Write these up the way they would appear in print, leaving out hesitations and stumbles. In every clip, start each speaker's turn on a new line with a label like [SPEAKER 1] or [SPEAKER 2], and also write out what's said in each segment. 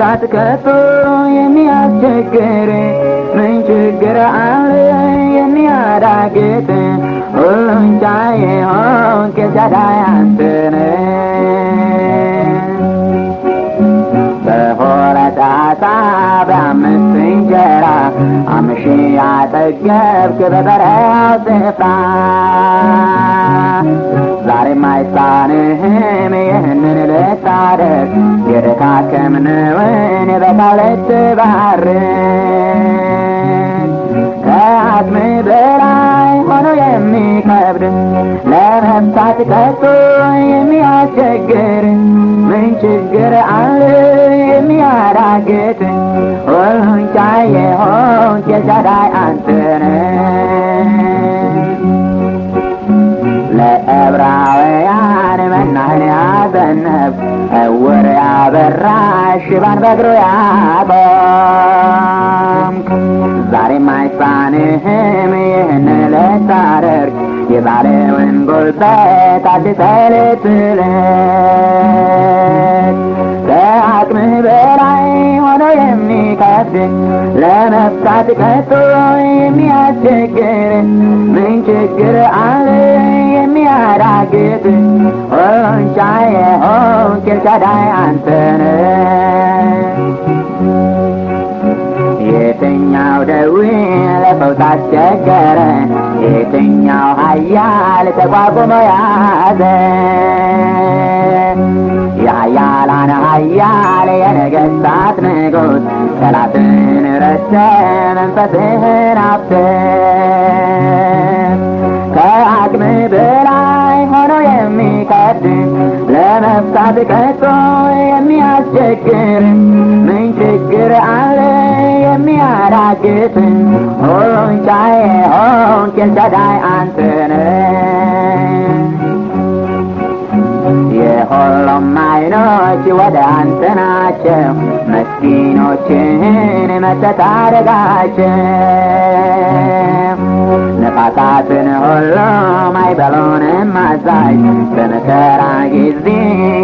[SPEAKER 1] ለመፍታት ከቶ የሚያስቸግር ምን ችግር አለ የሚያዳግት? ሁሉን ቻይ ሆንክ ኤልሻዳይ አንተ ነህ። በሁለት ዓሣ በአምስት እንጀራ አምሺ ያጠገብክ በበረሃው ስፍራ ዛሬም አይሳንህም ይህንን ልታደርግ የደካከምነውን በቃል ልትባርክ ከአቅምህ በላይ ሆኖ የሚከብድ ለመፍታት ከቶ የሚያስቸግር ምን ችግር አለ የሚያዳግት? ሁሉን ቻይ የሆንክ ኤልሻዳይ አንተ ነህ። ለዕብራውያን መናህን ያዘነብ ዕውር ያበራሽ ሽባን በእግሩ ያቆምክ ዛሬም አይሳንህም ይህን ልታደርግ የዛሬውን ጉልበት አድሰህ ልትልክ ከአቅምህ በላይ ሆኖ የሚከብድ ለመፍታት ከቶ የሚያስቸግር ምን ችግር አለ የሚያዳግት? ሁሉን ቻይ የሆንክ ኤልሻዳይ አንተ ነህ። የትኛው ደዌ ለፈውስ አስቸገረ? የትኛው ኃያል ተቋቁሞ ያዘ? የኃያላን ኃያል የነገሥታት ንጉሥ ጠላትን ረስተህ መንፈስህን አብስር ከአቅምህ በላይ ሆኖ የሚከብድ ለመፍታት ከቶ የሚያስቸግር ምን ችግር አለ የሚያዳግት? ሁሉን ቻይ የሆንክ ኤልሻዳይ አንተ ነህ። የሁሉም ዓይኖች ወደ አንተ ናቸው ምስኪኖችህን መጥተህ ታደጋቸው። ነፋሳትን ሁሉ ማዕበሉንም አዛዥ በመከራ ጊዜ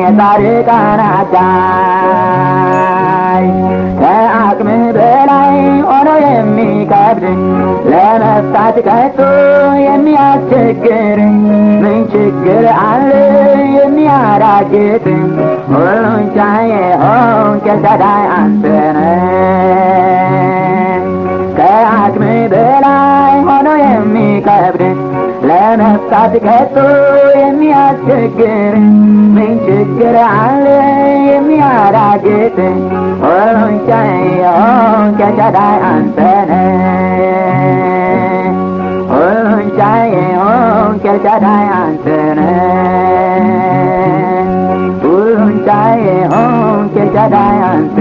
[SPEAKER 1] የጻድቃን አጋዥ ከአቅምህ በላይ ሆኖ የሚከብድ ለመፍታት ከቶ የሚያስቸግር ምን ችግር አለ የሚያዳግት? ሁሉን ቻይ የሆንክ ኤልሻዳይ አንተ ነህ። ከአቅምህ በላይ ሆኖ የሚከብድ ለመፍታት ከቶ የሚያስቸግር ምን ችግር አለ የሚያዳግት? ሁሉን ቻይ የሆንክ ኤልሻዳይ አንተ ነህ። ሁሉን ቻይ የሆንክ ኤልሻዳይ አንተ ነህ። ሁሉን ቻይ የሆንክ ኤልሻዳይ አንተ